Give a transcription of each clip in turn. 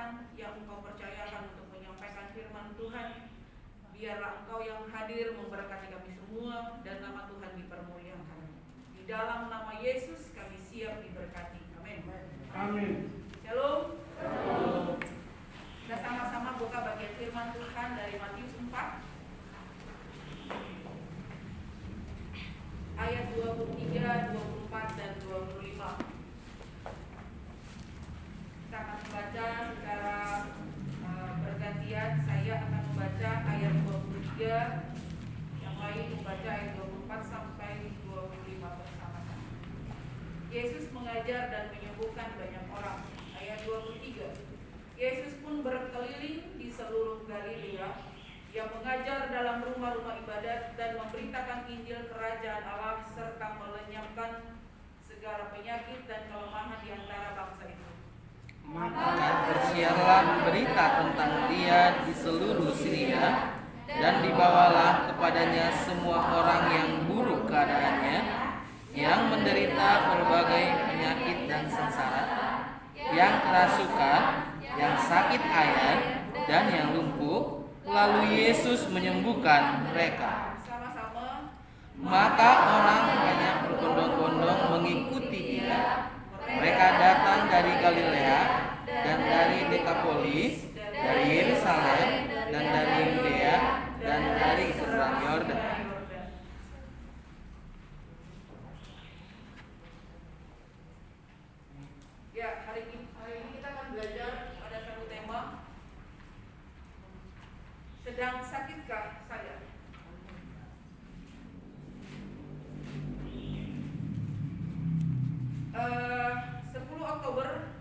Tuhan yang Engkau percayakan untuk menyampaikan firman Tuhan. Biarlah Engkau yang hadir memberkati kami semua dan nama Tuhan dipermuliakan. Di dalam nama Yesus kami siap diberkati. Amin. Amin. Shalom. Kita sama-sama buka bagian firman Tuhan dari Matius 4 ayat 23, 24 dan 25. Kita akan membaca secara bergantian. Saya akan membaca ayat 23, yang lain membaca ayat 24 sampai 25 bersama-sama. Yesus mengajar dan menyembuhkan banyak orang. Ayat 23. Yesus pun berkeliling di seluruh Galilea. Ia mengajar dalam rumah-rumah ibadat dan memberitakan Injil Kerajaan Allah serta melenyapkan segala penyakit dan kelemahan di antara bangsa itu. Maka tersiarlah berita tentang Dia di seluruh Syria, dan dibawalah kepadanya semua orang yang buruk keadaannya, yang menderita berbagai penyakit dan sengsara, yang kerasukan, yang sakit ayan, dan yang lumpuh. Lalu Yesus menyembuhkan mereka. Sama-sama. Maka orang banyak berbondong-bondong mengikuti Dia. Mereka datang dari Galilea dan dari Dekapolis, dari Yerusalem dan dari Yudea dan dari seberang Yordan. Ya, hari ini kita akan belajar pada satu tema. Sedang sakitkah saya? 10 Oktober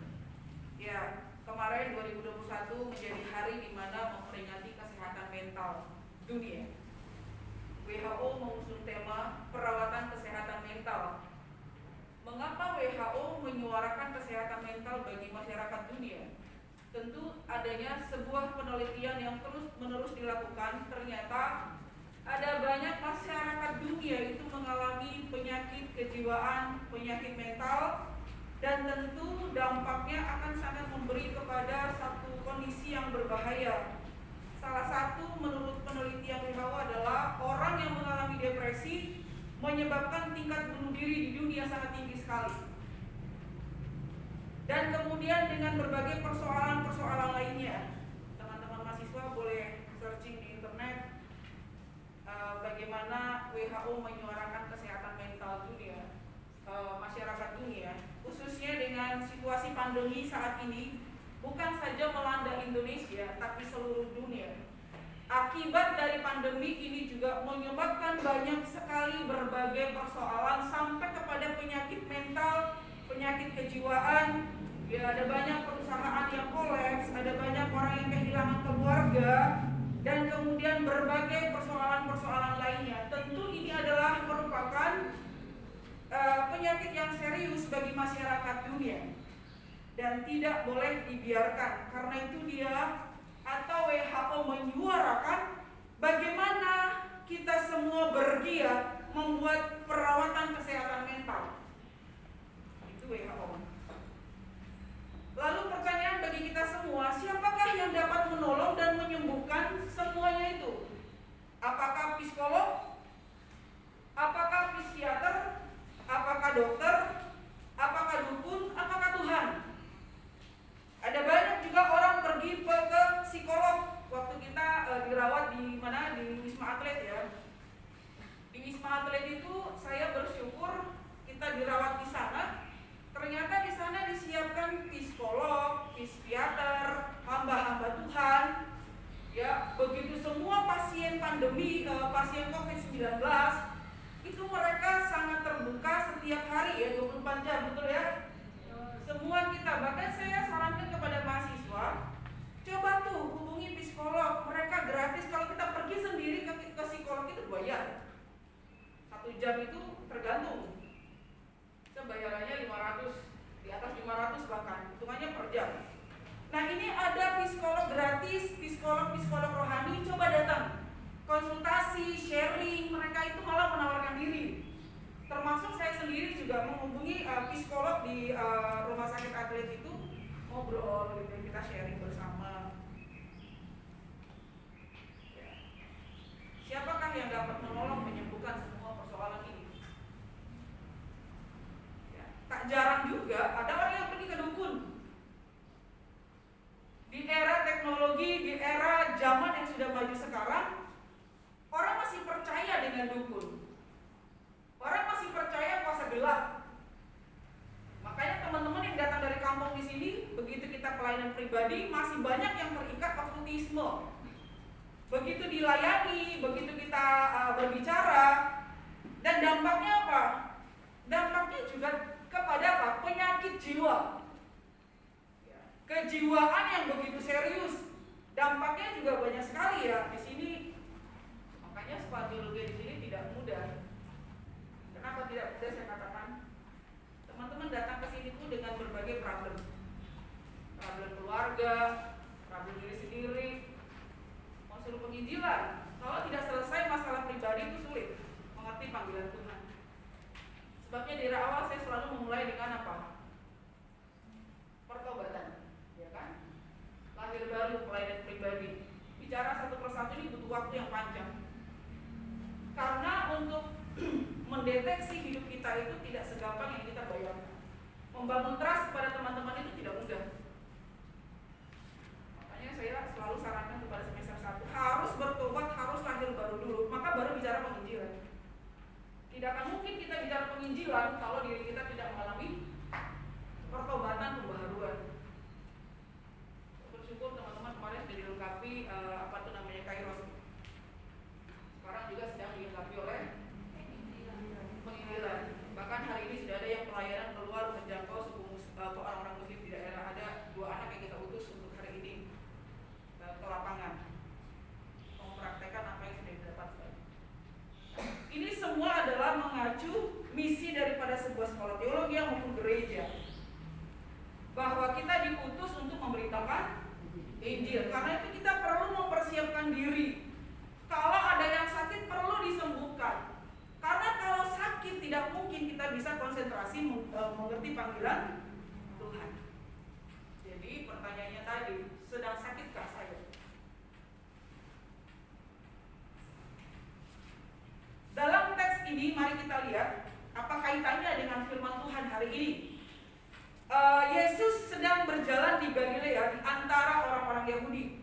ya kemarin 2021 menjadi hari di mana memperingati kesehatan mental dunia. WHO mengusung tema perawatan kesehatan mental. Mengapa WHO menyuarakan kesehatan mental bagi masyarakat dunia? Tentu adanya sebuah penelitian yang terus-menerus dilakukan. Ternyata ada banyak masyarakat dunia itu mengalami penyakit kejiwaan, penyakit mental, dan tentu dampaknya akan sangat memberi kepada satu kondisi yang berbahaya. Salah satu menurut penelitian WHO adalah orang yang mengalami depresi menyebabkan tingkat bunuh diri di dunia sangat tinggi sekali. Dan kemudian dengan berbagai persoalan-persoalan lainnya, teman-teman mahasiswa boleh searching di internet bagaimana WHO menyuarakan kesehatan mental dunia, masyarakat dunia, khususnya dengan situasi pandemi saat ini, bukan saja melanda Indonesia, tapi seluruh dunia. Akibat dari pandemi ini juga menyebabkan banyak sekali berbagai persoalan sampai kepada penyakit mental, penyakit kejiwaan. Ya, ada banyak perusahaan yang kolaps, ada banyak orang yang kehilangan keluarga, dan kemudian berbagai persoalan-persoalan lainnya. Tentu ini adalah merupakan penyakit yang serius bagi masyarakat dunia dan tidak boleh dibiarkan. Karena itu dia atau WHO menyuarakan bagaimana kita semua bergiat membuat perawatan kesehatan mental. Itu WHO. Lalu pertanyaan bagi kita semua, siapakah yang dapat menolong dan menyembuhkan semuanya itu? Apakah psikolog? Apakah psikiater? Apakah dokter? Apakah dukun? Apakah Tuhan? Ada banyak juga orang pergi ke psikolog. Waktu kita dirawat di mana? Di Wisma Atlet ya. Di Wisma Atlet itu saya bersyukur kita dirawat di sana. Ternyata di sana disiapkan psikolog, psikiater, hamba-hamba Tuhan. Ya, begitu semua pasien pandemi, pasien COVID-19 itu mereka sangat terbuka setiap hari ya, 24 jam, betul ya? Semua kita, bahkan saya sarankan kepada mahasiswa, coba tuh hubungi psikolog, mereka gratis. Kalau kita pergi sendiri ke psikolog itu bayar. 1 jam itu tergantung. Bayarannya 500, di atas 500 bahkan, hitungannya per jam. Nah ini ada psikolog gratis, psikolog rohani, coba datang. Konsultasi, sharing, mereka itu malah menawarkan diri. Termasuk saya sendiri juga menghubungi psikolog di rumah sakit Atlet itu, ngobrol gitu. Kita kita sharing bersama. Ya. Siapakah yang dapat menolong menyembuhkan semua persoalan ini? Ya. Tak jarang juga ada orang yang pergi ke dukun. Di era teknologi, di era zaman yang sudah maju sekarang, orang masih percaya dengan dukun. Orang masih percaya kuasa gelap. Makanya teman-teman yang datang dari kampung di sini, begitu kita pelayanan pribadi, masih banyak yang terikat okkultisme. Begitu dilayani, begitu kita berbicara, dan dampaknya apa? Dampaknya juga kepada apa? Penyakit jiwa. Kejiwaan yang begitu serius, dampaknya juga banyak sekali ya di sini. Makanya spatiologi di sini tidak mudah. Kenapa tidak mudah saya katakan? Teman-teman datang ke sini tuh dengan berbagai problem keluarga, problem diri sendiri, mau suruh penginjilan. Kalau tidak selesai masalah pribadi itu sulit mengerti panggilan Tuhan. Sebabnya dari awal saya selalu memulai dengan apa? Pertobatan. Lahir baru, pelayanan pribadi. Bicara satu persatu ini butuh waktu yang panjang. Karena untuk mendeteksi hidup kita itu tidak segampang yang kita bayangkan. Membangun trust kepada teman-teman itu tidak mudah. Makanya saya selalu sarankan kepada semester 1 harus bertobat, harus lahir baru dulu, maka baru bicara penginjilan. Tidak akan mungkin kita bicara penginjilan kalau diri kita tidak mengalami pertobatan, pembaharuan. Bersyukur teman-teman kemarin sudah dilengkapi Kairos. Sekarang juga sedang dilengkapi oleh penginjilan. Bahkan hari ini sudah ada yang pelayanan keluar menjangkau suku orang-orang muslim di daerah. Ada 2 anak yang kita utus untuk hari ini ke lapangan mempraktekkan apa yang sudah didapatkan. Ini semua adalah mengacu misi daripada sebuah sekolah teologi maupun gereja, bahwa kita diutus untuk memberitakan Injil. Karena itu kita perlu mempersiapkan diri. Kalau ada yang sakit perlu disembuhkan. Karena kalau sakit tidak mungkin kita bisa konsentrasi mengerti panggilan Tuhan. Jadi pertanyaannya tadi, sedang sakitkah saya? Dalam teks ini mari kita lihat apa kaitannya dengan firman Tuhan hari ini. Yesus sedang berjalan di Galilea di antara orang-orang Yahudi,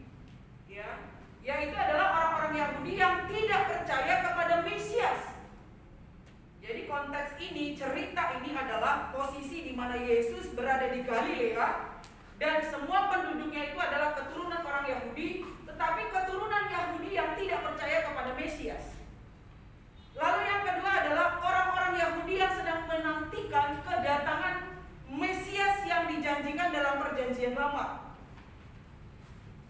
ya, yaitu adalah orang-orang Yahudi yang tidak percaya kepada Mesias. Jadi konteks ini, cerita ini adalah posisi di mana Yesus berada di Galilea dan semua penduduknya itu adalah keturunan orang Yahudi, tetapi keturunan Yahudi yang tidak percaya kepada Mesias. Lalu yang kedua adalah orang-orang Yahudi yang sedang menantikan kedatangan Mesias yang dijanjikan dalam perjanjian lama.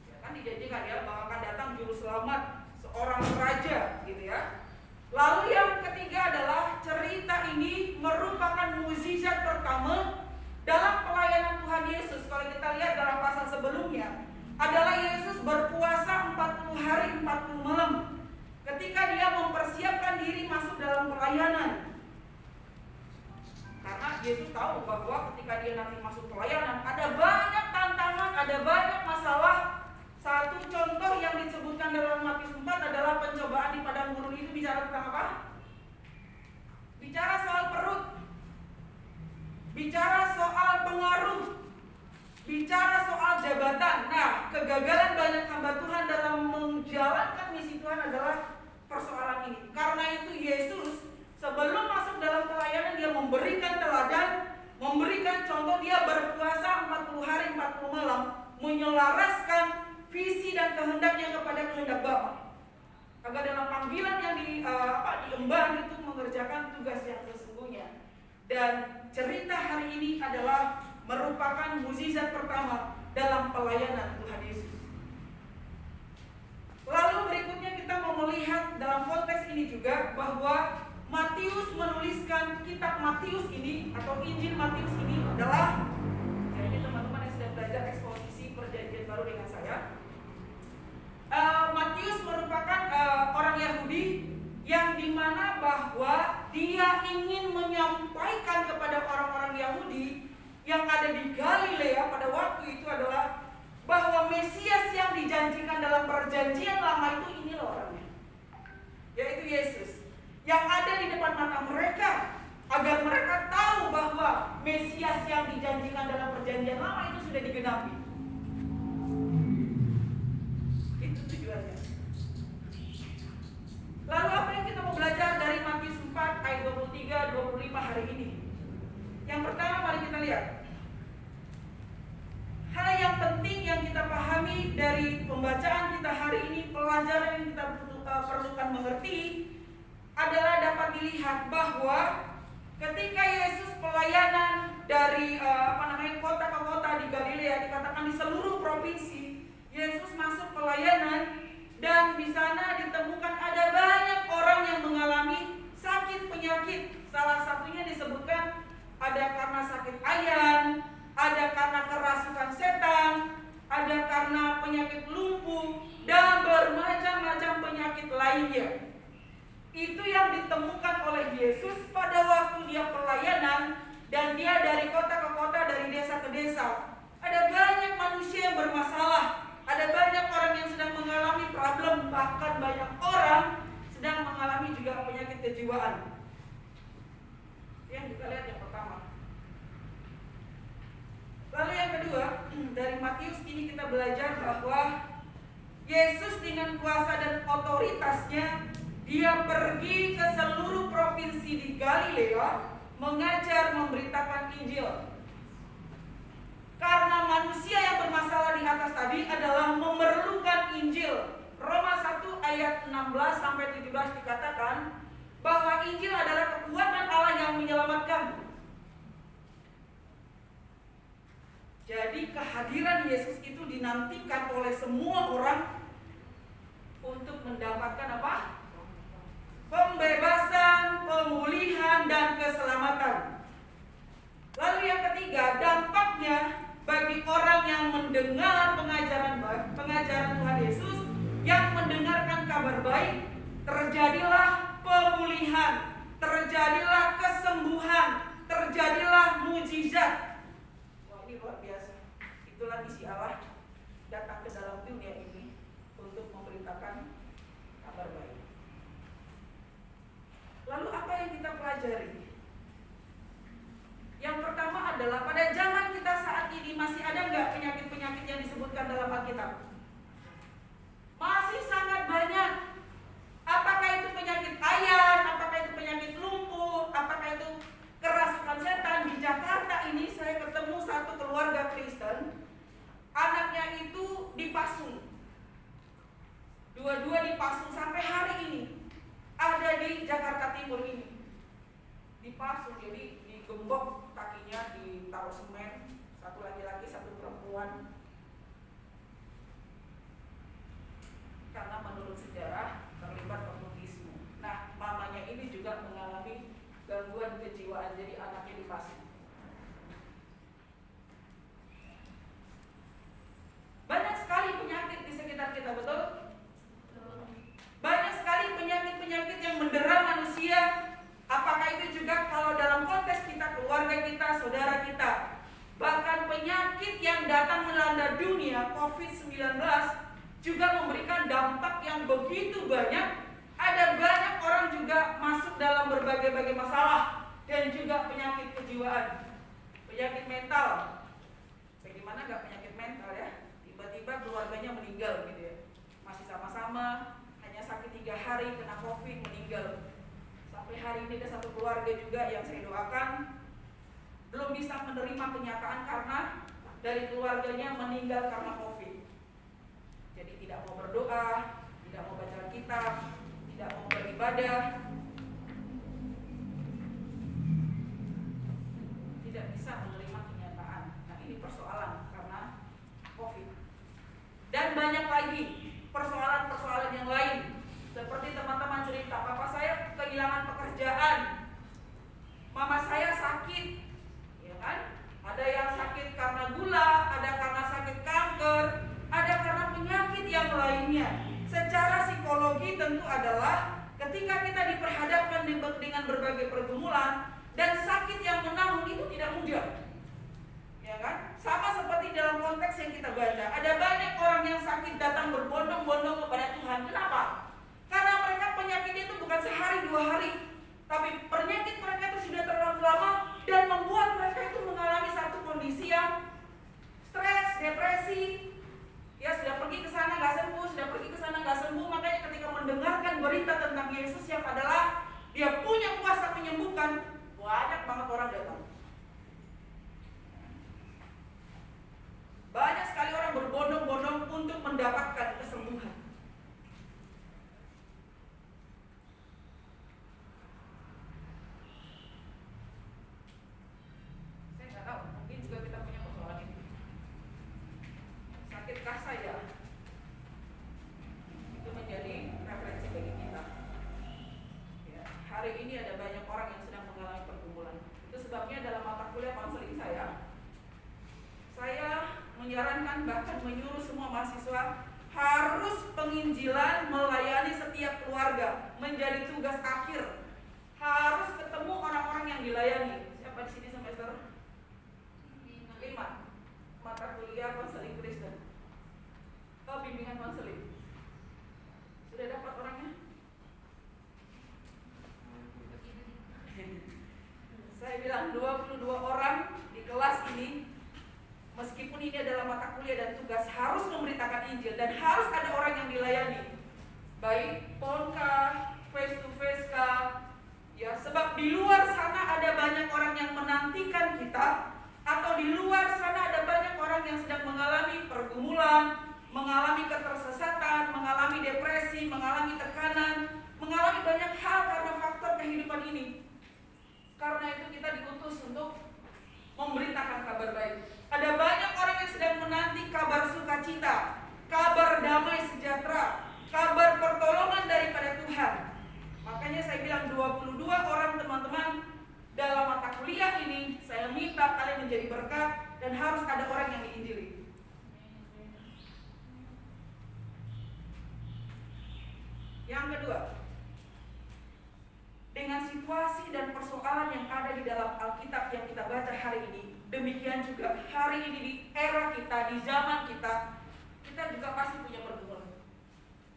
Ya kan dijanjikan ya bahwa akan datang juru selamat, seorang raja gitu ya. Lalu yang ketiga adalah cerita ini merupakan mukjizat pertama dalam pelayanan Tuhan Yesus. Kalau kita lihat dalam pasal sebelumnya adalah Yesus berpuasa 40 hari 40 malam ketika dia mempersiapkan diri masuk dalam pelayanan. Karena Yesus tahu bahwa ketika dia nanti masuk pelayanan ada banyak tantangan, ada banyak masalah. Satu contoh yang disebutkan dalam Matius 4 adalah pencobaan di padang gurun itu bicara tentang apa? Bicara soal perut, bicara soal pengaruh, bicara soal jabatan. Nah, kegagalan banyak hamba Tuhan dalam menjalankan misi Tuhan adalah persoalan ini. Karena itu Yesus sebelum masuk dalam pelayanan dia memberikan teladan, memberikan contoh. Dia berpuasa 40 hari 40 malam, menyelaraskan visi dan kehendaknya kepada kehendak Bapa, agar dalam panggilan yang diemban itu mengerjakan tugas yang sesungguhnya. Dan cerita hari ini adalah merupakan mukjizat pertama dalam pelayanan Tuhan Yesus. Lalu berikutnya kita mau melihat dalam konteks ini juga bahwa Matius menuliskan kitab Matius ini atau Injil Matius ini adalah, jadi teman-teman yang sudah belajar eksposisi perjanjian baru dengan saya, Matius merupakan orang Yahudi yang dimana bahwa dia ingin menyampaikan kepada orang-orang Yahudi yang ada di Galilea pada waktu itu adalah Mesias yang dijanjikan dalam perjanjian lama itu ini loh orangnya, yaitu Yesus yang ada di depan mata mereka, agar mereka tahu bahwa Mesias yang dijanjikan dalam perjanjian lama itu sudah digenapi. Itu tujuannya. Lalu apa yang kita mau belajar dari Matius 4 ayat 23-25 hari ini? Yang pertama, mari kita lihat hal yang penting yang kita pahami dari pembacaan kita hari ini, pelajaran yang kita perlukan mengerti adalah dapat dilihat bahwa ketika Yesus pelayanan dari kota ke kota di Galilea, dikatakan di seluruh provinsi, Yesus masuk pelayanan dan di sana ditemukan ada banyak orang yang mengalami sakit penyakit. Salah satunya disebutkan ada karena sakit ayan, ada karena kerasukan setan, ada karena penyakit lumpuh, dan bermacam-macam penyakit lainnya. Itu yang ditemukan oleh Yesus pada waktu dia pelayanan dan dia dari kota ke kota, dari desa ke desa. Ada banyak manusia yang bermasalah, ada banyak orang yang sedang mengalami problem, bahkan banyak orang sedang mengalami juga penyakit kejiwaan. Yang kita lihat yang pertama. Lalu yang kedua, dari Matius ini kita belajar bahwa Yesus dengan kuasa dan otoritasnya, dia pergi ke seluruh provinsi di Galilea mengajar, memberitakan Injil. Karena manusia yang bermasalah di atas tadi adalah memerlukan Injil. Roma 1 ayat 16-17 dikatakan bahwa Injil adalah kekuatan Allah yang menyelamatkan. Jadi kehadiran Yesus itu dinantikan oleh semua orang untuk mendapatkan apa? Pembebasan, pemulihan, dan keselamatan. Lalu yang ketiga, dampaknya bagi orang yang mendengar pengajaran Tuhan Yesus, yang mendengarkan kabar baik, terjadilah pemulihan, terjadilah kesembuhan, terjadilah mujizat. Wah, ini luar biasa. Itulah misi Allah datang ke dalam dunia ini untuk memberitakan kabar baik. Lalu apa yang kita pelajari? Yang pertama adalah pada zaman kita saat ini masih ada nggak penyakit-penyakit yang disebutkan dalam Alkitab? Masih sangat banyak. Apakah itu penyakit ayan? Apakah itu penyakit lumpuh? Apakah itu kerasukan setan? Di Jakarta ini saya ketemu satu keluarga Kristen, anaknya itu dipasung. Dua-dua dipasung sampai hari ini. Ada di Jakarta Timur ini. Dipasung, jadi digembok kakinya, ditaruh semen, satu laki-laki, satu perempuan. Karena menurut sejarah terlibat komunisme. Nah, mamanya ini juga mengalami gangguan kejiwaan, jadi anaknya dipasung. Banyak sekali penyakit di sekitar kita, betul? Banyak sekali penyakit-penyakit yang mendera manusia. Apakah itu juga kalau dalam konteks kita, keluarga kita, saudara kita. Bahkan penyakit yang datang melanda dunia, COVID-19, juga memberikan dampak yang begitu banyak. Ada banyak orang juga masuk dalam berbagai-bagai masalah. Dan juga penyakit kejiwaan, penyakit mental. Bagaimana gak penyakit mental ya? Tiba-tiba keluarganya meninggal gitu ya. Masih sama-sama, hanya sakit 3 hari, kena COVID, meninggal. Sampai hari ini ada satu keluarga juga yang saya doakan belum bisa menerima kenyataan karena dari keluarganya meninggal karena COVID. Jadi tidak mau berdoa, tidak mau baca kitab, tidak mau beribadah, tidak bisa menerima kenyataan. Nah, ini persoalan karena COVID. Dan banyak lagi persoalan-persoalan yang lain. Seperti teman-teman cerita, papa saya kehilangan pekerjaan, mama saya sakit, ya kan? Ada yang sakit karena gula, ada karena sakit kanker, ada karena penyakit yang lainnya. Secara psikologi tentu adalah ketika kita diperhadapkan dengan berbagai pergumulan dan sakit yang menahun itu tidak mudah, ya kan? Sama seperti dalam konteks yang kita baca, ada banyak orang sakit datang berbondong-bondong kepada Tuhan. Kenapa? Karena mereka penyakitnya itu bukan sehari dua hari, tapi penyakit mereka itu sudah terlalu lama dan membuat mereka itu mengalami satu kondisi yang stres, depresi. Ya, sudah pergi ke sana nggak sembuh, sudah pergi ke sana nggak sembuh. Makanya ketika mendengarkan berita tentang Yesus yang adalah Dia punya kuasa menyembuhkan, banyak banget orang datang. Banyak sekali orang berbondong-bondong untuk mendapatkan kesembuhan. Saya nggak tahu, mungkin juga kita punya persoalan itu. Sakitkah saya? Itu menjadi referensi bagi kita. Ya, hari ini ada banyak orang yang sedang mengalami pergumulan. Itu sebabnya dalam mata kuliah konseling saya menyarankan, bahkan menyuruh semua mahasiswa harus penginjilan melayani setiap keluarga menjadi tugas akhir. Harus ketemu orang-orang yang dilayani. Siapa di sini semester 5 mata kuliah konseling Kristen? Oh, bimbingan konseling. Sudah dapat orangnya? Saya bilang 22 orang di kelas ini. Meskipun ini adalah mata kuliah dan tugas, harus memberitakan Injil dan harus ada orang yang dilayani. Baik phone-kah, face to face-kah. Ya, sebab di luar sana ada banyak orang yang menantikan kita, atau di luar sana ada banyak orang yang sedang mengalami pergumulan, mengalami ketersesatan, mengalami depresi, mengalami tekanan, mengalami banyak hal karena faktor kehidupan ini. Karena itu kita diutus untuk memberitakan kabar baik. Ada banyak orang yang sedang menanti kabar sukacita, kabar damai sejahtera, kabar pertolongan daripada Tuhan. Makanya saya bilang 22 orang teman-teman dalam mata kuliah ini, saya minta kalian menjadi berkat dan harus ada orang yang diinjili. Yang kedua, dengan situasi dan persoalan yang ada di dalam Alkitab yang kita baca hari ini, demikian juga hari ini di era kita, di zaman kita, kita juga pasti punya pergumulan.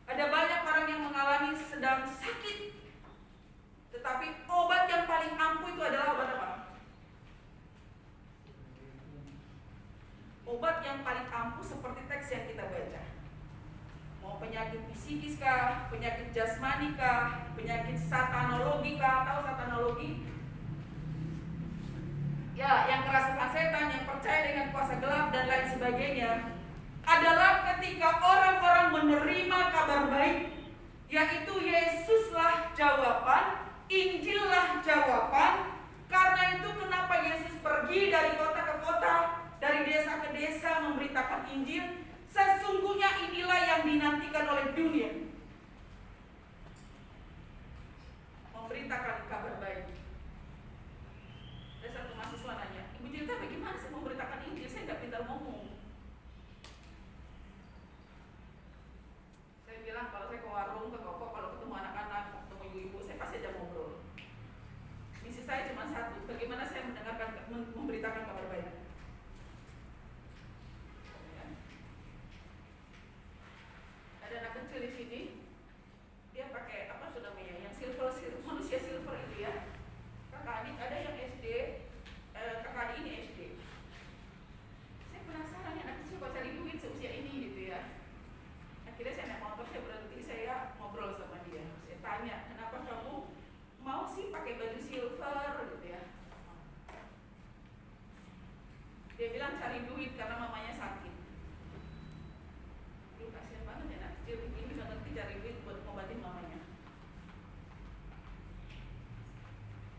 Ada banyak orang yang mengalami sedang sakit, tetapi obat yang paling ampuh itu adalah obat apa? Obat yang paling ampuh seperti teks yang kita baca. Mau penyakit psikis kah, penyakit jasmani kah, penyakit satanologi kah, tahu satanologi? Ya, yang kerasukan setan, yang percaya dengan kuasa gelap dan lain sebagainya, adalah ketika orang-orang menerima kabar baik, yaitu Yesuslah jawaban, Injillah jawaban. Karena itu kenapa Yesus pergi dari kota ke kota, dari desa ke desa memberitakan Injil. Sesungguhnya inilah yang dinantikan oleh dunia, memberitakan kabar baik. Ada satu mahasiswa nanya, Ibu Cinta bagaimana sih memberitakan Injil? Saya nggak pintar ngomong. Saya bilang kalau saya ke warung, ke toko, kalau ketemu anak-anak, ketemu ibu-ibu, saya pasti ajak ngobrol. Misi saya cuma satu, bagaimana saya memberitakan kabar baik. Ada anak kecil di sini, dia pakai apa sudah namanya, yang silver, manusia silver itu ya. Kakak adik ada yang SD, kakak adik ini SD. Saya penasaran ya, anak kecil kok cari duit seusia ini gitu ya. Akhirnya saya naik motor, saya berhenti, saya ngobrol sama dia. Saya tanya, kenapa kamu mau sih pakai baju silver gitu ya? Dia bilang cari duit karena mamanya sakit. Lu kasihan banget ya anak kecil begini nggak ngerti cari duit buat ngobatin mamanya.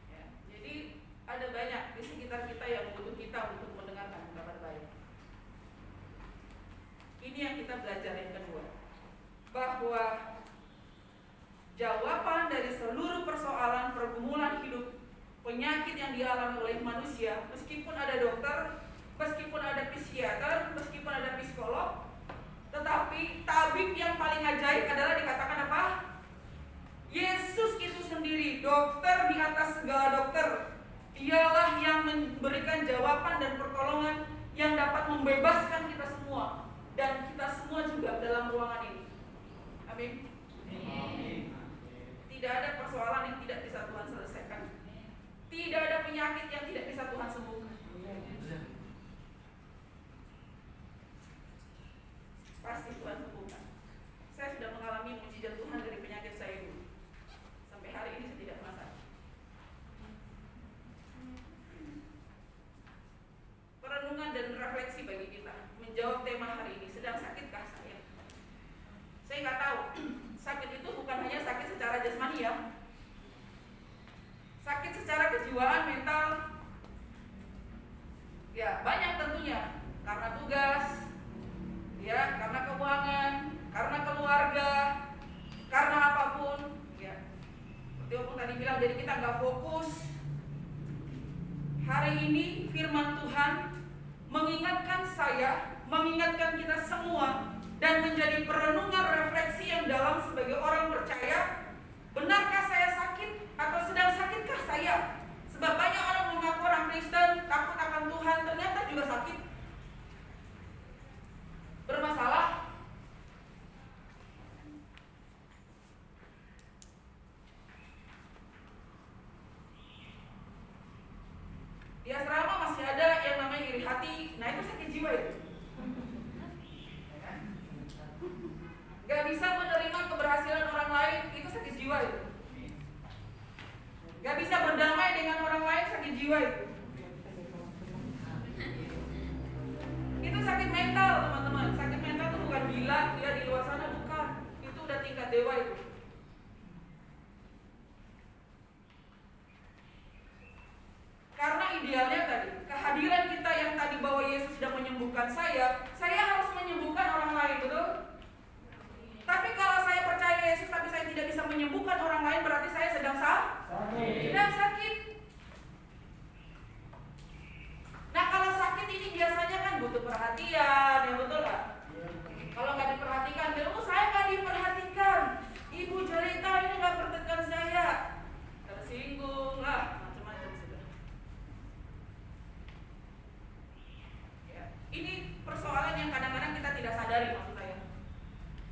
Ya, jadi ada banyak di sekitar kita yang butuh kita untuk mendengarkan kabar baik. Ini yang kita belajar yang kedua, bahwa jawaban dari seluruh persoalan pergumulan hidup, penyakit yang dialami oleh manusia, meskipun ada dokter, meskipun ada psikiater, meskipun ada psikolog, tetapi tabib yang paling ajaib adalah dikatakan apa? Yesus itu sendiri, dokter di atas segala dokter. Dialah yang memberikan jawaban dan pertolongan yang dapat membebaskan kita semua. Dan kita semua juga dalam kasih Tuhan sembuhkan. Saya sudah mengalami mujizat Tuhan dari penyakit saya dulu. Sampai hari ini saya tidak merasa. Perenungan dan refleksi bagi kita menjawab tema hari ini. Sedang sakitkah saya? Saya nggak tahu. Sakit itu bukan hanya sakit secara jasmani ya. Sakit secara kejiwaan, mental, ya banyak tentunya. Karena tugas, ya karena keuangan, karena keluarga, karena apapun, ya. Seperti Opung tadi bilang, jadi kita nggak fokus. Hari ini firman Tuhan mengingatkan saya, mengingatkan kita semua, dan menjadi perenungan refleksi yang dalam sebagai orang percaya. Benarkah saya sakit atau sedang sakitkah saya? Sebab banyak orang mengaku orang Kristen, takut akan Tuhan, ternyata juga sakit, bermasalah. Di asrama masih ada yang namanya iri hati. Nah itu sakit jiwa itu. Gak bisa menerima keberhasilan orang lain, itu sakit jiwa itu. Gak bisa berdamai dengan orang lain, sakit jiwa itu. Itu sakit mental teman-teman. Sakit mental itu bukan gila, dia di luar sana, bukan. Itu udah tingkat dewa itu. Karena idealnya tadi, kehadiran kita yang tadi bahwa Yesus sedang menyembuhkan saya harus menyembuhkan orang lain, betul? Tapi kalau saya percaya Yesus tapi saya tidak bisa menyembuhkan orang lain, berarti saya sedang sakit. Nah kalau sakit ini biasanya kan butuh perhatian, ya betul nggak? Kalau nggak diperhatikan, bilang, saya nggak diperhatikan. Ibu cerita ini nggak perhatikan saya, tersinggung lah, macam-macam sudah. Ya, ini persoalan yang kadang-kadang kita tidak sadari maksud saya.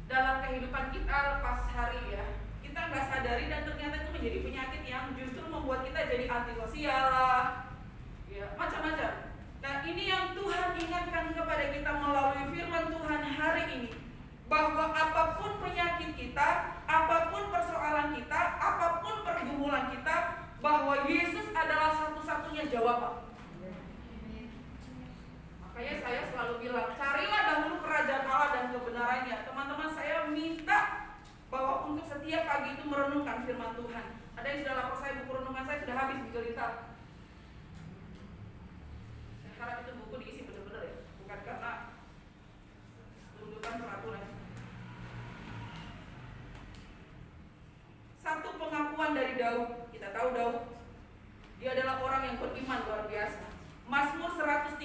Dalam kehidupan kita lepas hari ya, kita nggak sadari dan ternyata itu menjadi penyakit yang justru membuat kita jadi antisosial lah, ya macam-macam. Nah ini yang Tuhan ingatkan kepada kita melalui firman Tuhan hari ini, bahwa apapun penyakit kita, apapun persoalan kita, apapun pergumulan kita, bahwa Yesus adalah satu-satunya jawaban. Makanya saya selalu bilang, carilah dahulu kerajaan Allah dan kebenarannya. Teman-teman, saya minta bahwa untuk setiap pagi itu merenungkan firman Tuhan. Ada yang sudah lapor saya, buku renungan saya sudah habis dicerita. Saya harap itu buku diisi benar-benar ya, bukan karena tuntutan peraturan. Satu pengakuan dari Daud, kita tahu Daud, dia adalah orang yang beriman luar biasa. Mazmur 138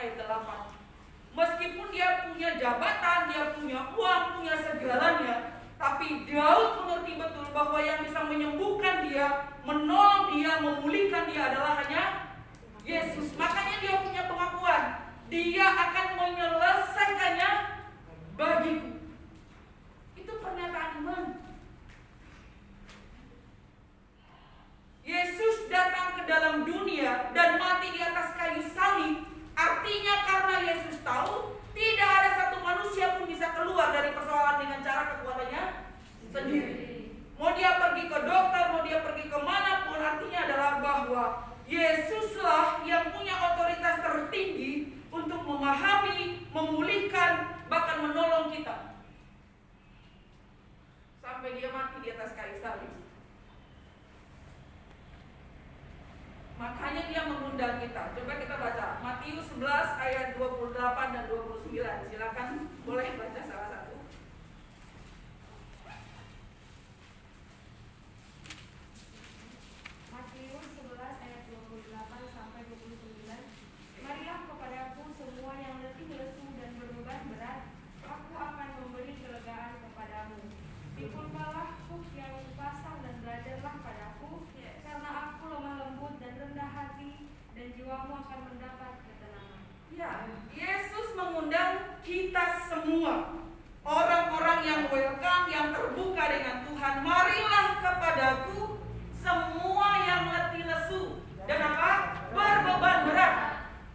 ayat 8. Meskipun dia punya jabatan, dia punya uang, punya segalanya, tapi Daud mengerti betul bahwa yang bisa menyembuhkan dia, menolong dia, memulihkan dia adalah hanya Yesus. Makanya dia punya pengakuan, dia akan menyelesaikannya bagiku. Itu pernyataan iman. Yesus datang ke dalam dunia dan mati di atas kayu salib. Artinya karena Yesus tahu tidak ada satu manusia pun bisa keluar dari persoalan dengan cara kekuatannya sendiri. Mau dia pergi ke dokter, mau dia pergi kemanapun, artinya adalah bahwa Yesuslah yang punya otoritas tertinggi untuk memahami, memulihkan, bahkan menolong kita. Sampai dia mati di atas kayu salib. Makanya dia mengundang kita. Coba kita baca Matius 11 ayat 28 dan 29. Silakan boleh baca salah satu. Matius 11 ayat 28 sampai 29. Marilah kepadaku semua yang letih lesu dan berbeban berat, aku akan memberi kelegaan kepadamu. Pikulkanlah kuk yang pasang dan belajarlah padaku, karena aku lemah lembut dan rendah hati, dan jiwamu akan mendapat ketenangan. Ya, Yesus mengundang kita semua, orang-orang yang welcome, yang terbuka dengan Tuhan. Marilah kepadaku semua yang letih lesu dan apa? Berbeban berat,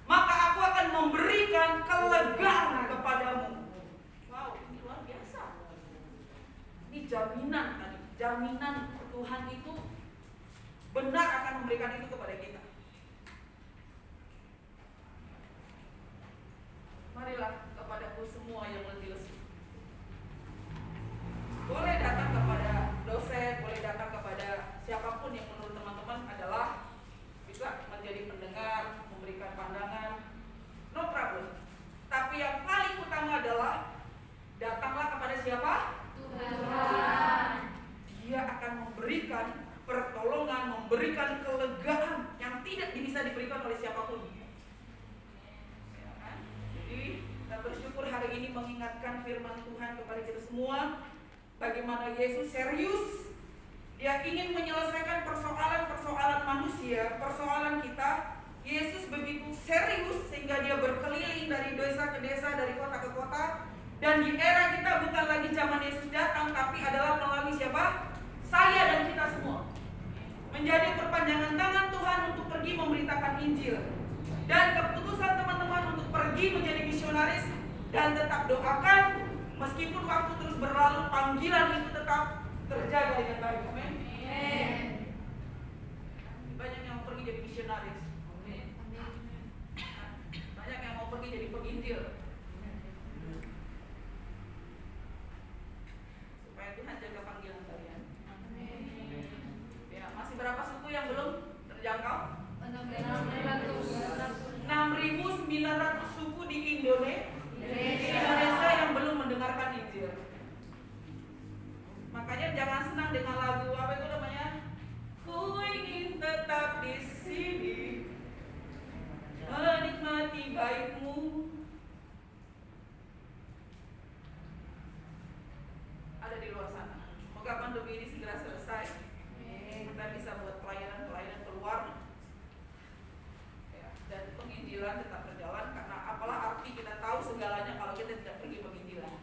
maka aku akan memberikan kelegaan kepadamu. Wow. jaminan tadi, jaminan Tuhan itu benar akan memberikan itu kepada kita. Marilah kepadaku semua yang letih lesu. Boleh datang kepada dosen, boleh datang kepada siapapun yang menurut teman-teman adalah bisa menjadi pendengar, memberikan pandangan, no problem. Tapi yang paling utama adalah datanglah kepada siapa? Tuhan. Dia akan memberikan pertolongan, memberikan kelegaan yang tidak bisa diberikan oleh siapapun. Ya kan? Jadi kita bersyukur hari ini mengingatkan firman Tuhan kepada kita semua, bagaimana Yesus serius. Dia ingin menyelesaikan persoalan-persoalan manusia, persoalan kita. Yesus begitu serius sehingga dia berkeliling dari desa ke desa, dari kota ke kota. Dan di era kita bukan lagi zaman Yesus datang, tapi adalah melalui siapa? Saya dan kita semua. Menjadi perpanjangan tangan Tuhan untuk pergi memberitakan Injil. Dan keputusan teman-teman untuk pergi menjadi misionaris dan tetap doakan, meskipun waktu terus berlalu, panggilan itu tetap terjaga dengan baik. Amin. Banyak yang mau pergi jadi misionaris. Banyak yang mau pergi jadi penginjil. Supaya Tuhan jaga panggilan kalian. Ya, masih berapa suku yang belum terjangkau? 6.900 suku di Indonesia yang belum mendengarkan Injil. Makanya jangan senang dengan lagu apa itu namanya? Ku ingin tetap di sini, menikmati baikmu. Ada di luar sana. Semoga pandemi ini segera selesai. Kita bisa buat pelayanan keluar. Ya, dan penginjilan tetap berjalan, karena apalah arti kita tahu segalanya kalau kita tidak pergi penginjilan.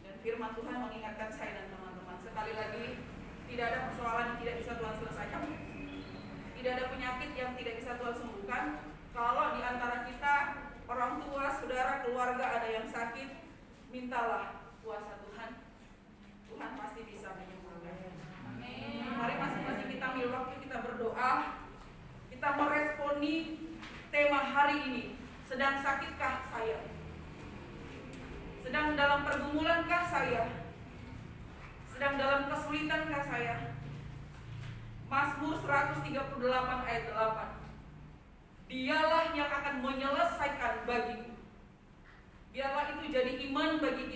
Dan firman Tuhan mengingatkan saya dan teman-teman sekali lagi, tidak ada persoalan yang tidak bisa Tuhan selesaikan. Tidak ada penyakit yang tidak bisa Tuhan sembuhkan. Kalau di antara kita, orang tua, saudara, keluarga ada yang sakit, mintalah kuasa Tuhan. Tuhan pasti bisa menyembuhkan. Mari masing-masing kita ambil waktu, kita berdoa. Kita meresponi tema hari ini. Sedang sakitkah saya? Sedang dalam pergumulankah saya? Sedang dalam kesulitankah saya? Mazmur 138 ayat 8. Dialah yang akan menyelesaikan bagiku. Biarlah itu jadi iman bagi kita.